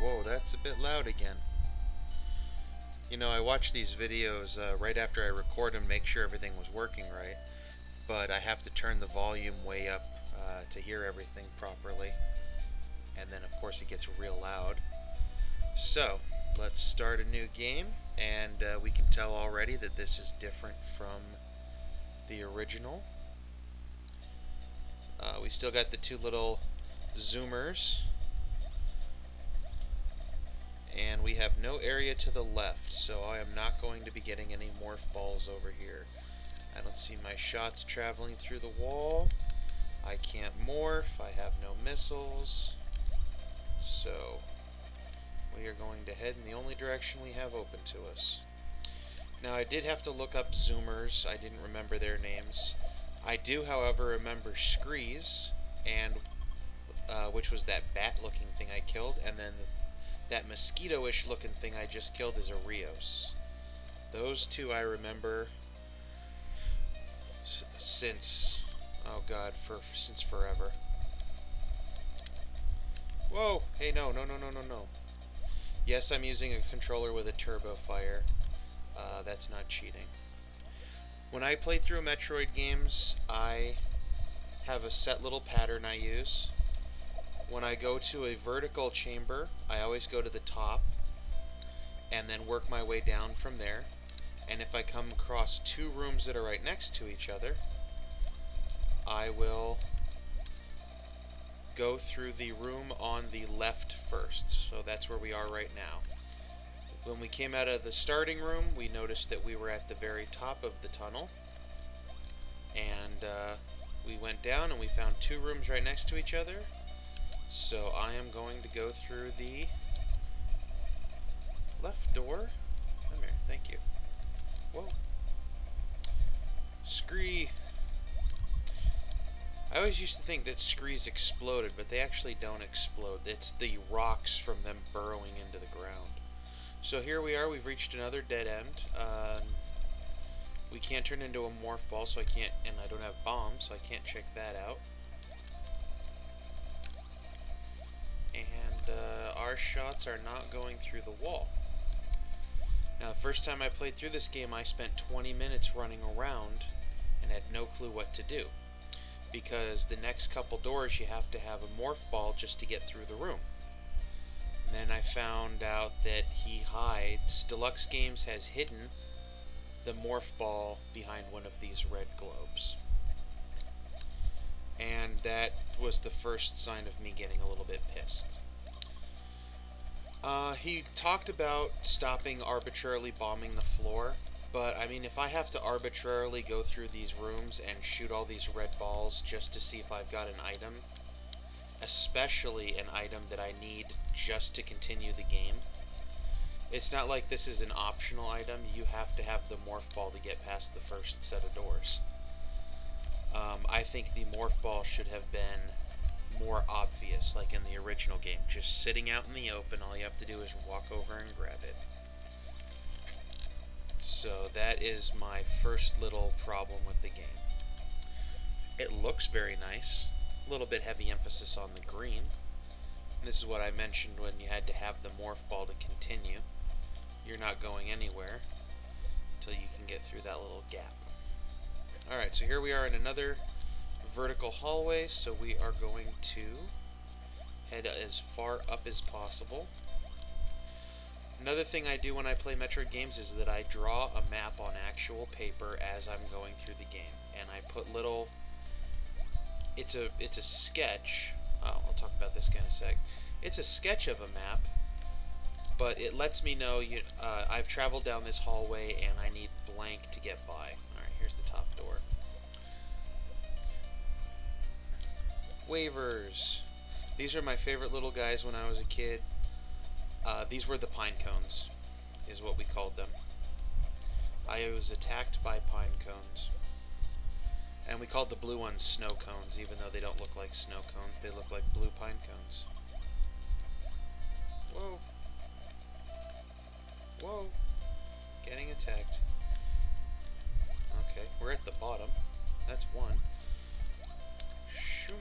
whoa, that's a bit loud again. You know, I watch these videos right after I record them, make sure everything was working right, but I have to turn the volume way up to hear everything properly, and then of course it gets real loud. So, let's start a new game, and we can tell already that this is different from the original. We still got the two little zoomers, and we have no area to the left, so I am not going to be getting any morph balls over here. I don't see my shots traveling through the wall. I can't morph. I have no missiles. So we are going to head in the only direction we have open to us. Now, I did have to look up zoomers. I didn't remember their names. I do, however, remember screes, and which was that bat-looking thing I killed, and then that mosquito-ish looking thing I just killed is a Rios. Those two I remember since, oh god, since forever. Whoa! Hey, no. Yes, I'm using a controller with a turbo fire. That's not cheating. When I play through Metroid games, I have a set little pattern I use. When I go to a vertical chamber, I always go to the top and then work my way down from there. And if I come across two rooms that are right next to each other, I will go through the room on the left first. So that's where we are right now. When we came out of the starting room, we noticed that we were at the very top of the tunnel. And we went down and we found two rooms right next to each other. So I am going to go through the left door. Come here, thank you. Whoa. Scree. I always used to think that screes exploded, but they actually don't explode. It's the rocks from them burrowing into the ground. So here we are, we've reached another dead end. We can't turn into a morph ball, so I can't, and I don't have bombs, so I can't check that out. And our shots are not going through the wall. Now, the first time I played through this game, I spent 20 minutes running around and had no clue what to do. Because the next couple doors, you have to have a morph ball just to get through the room. And then I found out that he hides. Deluxe Games has hidden the morph ball behind one of these red globes. And that was the first sign of me getting a little bit pissed. He talked about stopping arbitrarily bombing the floor, but I mean, if I have to arbitrarily go through these rooms and shoot all these red balls just to see if I've got an item, especially an item that I need just to continue the game, it's not like this is an optional item. You have to have the morph ball to get past the first set of doors. I think the morph ball should have been more obvious, like in the original game. Just sitting out in the open, all you have to do is walk over and grab it. So that is my first little problem with the game. It looks very nice. A little bit heavy emphasis on the green. And this is what I mentioned when you had to have the morph ball to continue. You're not going anywhere until you can get through that little gap. Alright, so here we are in another vertical hallway, so we are going to head as far up as possible. Another thing I do when I play Metroid games is that I draw a map on actual paper as I'm going through the game, and I put little... It's a sketch. Oh, I'll talk about this in a sec. It's a sketch of a map, but it lets me know I've traveled down this hallway and I need blank to get by. Alright, here's the top door. Waivers. These are my favorite little guys when I was a kid. These were the pine cones, is what we called them. I was attacked by pine cones. And we called the blue ones snow cones, even though they don't look like snow cones. They look like blue pine cones. Whoa. Whoa. Getting attacked. Okay, we're at the bottom. That's one. Shoot.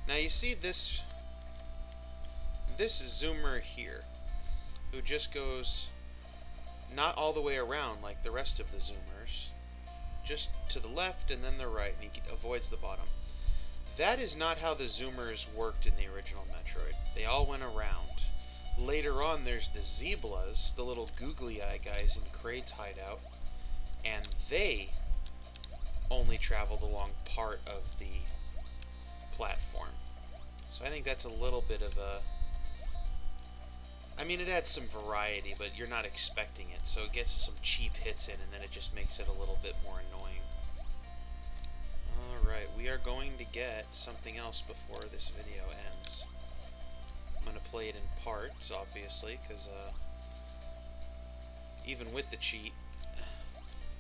Now you see this this zoomer here, who just goes not all the way around like the rest of the zoomers, just to the left and then the right, and he avoids the bottom. That is not how the zoomers worked in the original Metroid. They all went around. Later on, there's the Zeblas, the little googly eye guys in Kraid's hideout, and they only traveled along part of the platform. So I think that's a little bit of a... I mean, it adds some variety, but you're not expecting it, so it gets some cheap hits in, and then it just makes it a little bit more annoying. Alright, we are going to get something else before this video ends. I'm going to play it in parts, obviously, because even with the cheat,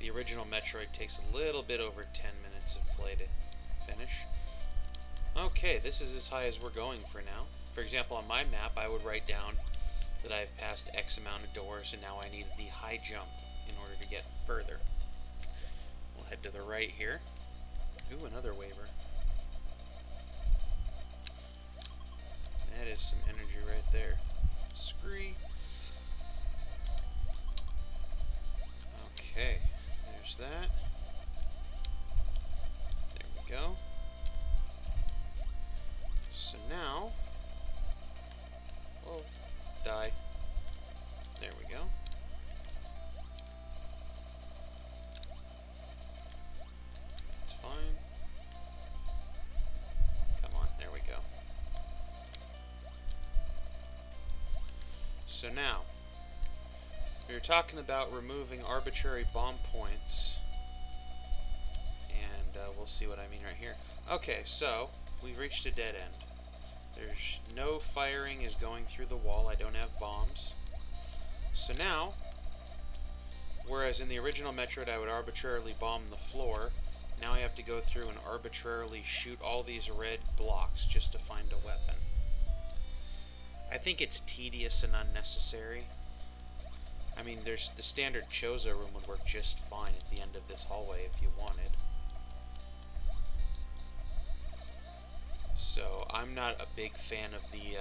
the original Metroid takes a little bit over 10 minutes of play to finish. Okay, this is as high as we're going for now. For example, on my map, I would write down that I've passed X amount of doors, and now I need the high jump in order to get further. We'll head to the right here. Ooh, another waiver. That is some energy right there. Scree. Okay, there's that. There we go. So now... Whoa, die. There we go. That's fine. Come on, there we go. So now, we were talking about removing arbitrary bomb points, and we'll see what I mean right here. Okay, so we've reached a dead end. There's no firing is going through the wall. I don't have bombs. So now, whereas in the original Metroid I would arbitrarily bomb the floor, now I have to go through and arbitrarily shoot all these red blocks just to find a weapon. I think it's tedious and unnecessary. I mean, there's the standard Chozo room would work just fine at the end of this hallway if you wanted. So, I'm not a big fan of the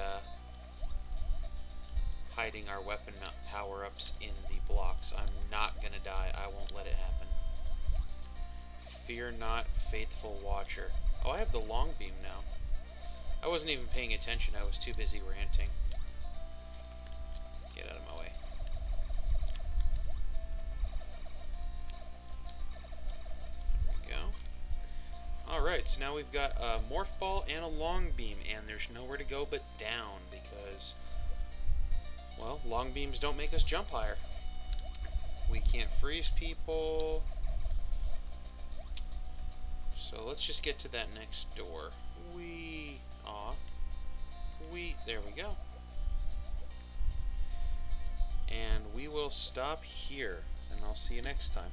hiding our weapon power-ups in the blocks. I'm not gonna die. I won't let it happen. Fear not, faithful watcher. Oh, I have the long beam now. I wasn't even paying attention. I was too busy ranting. Get out of my way. There we go. Alright, so now we've got a morph ball and a long beam, and there's nowhere to go but down because, well, long beams don't make us jump higher. We can't freeze people. So let's just get to that next door. There we go. And we will stop here, and I'll see you next time.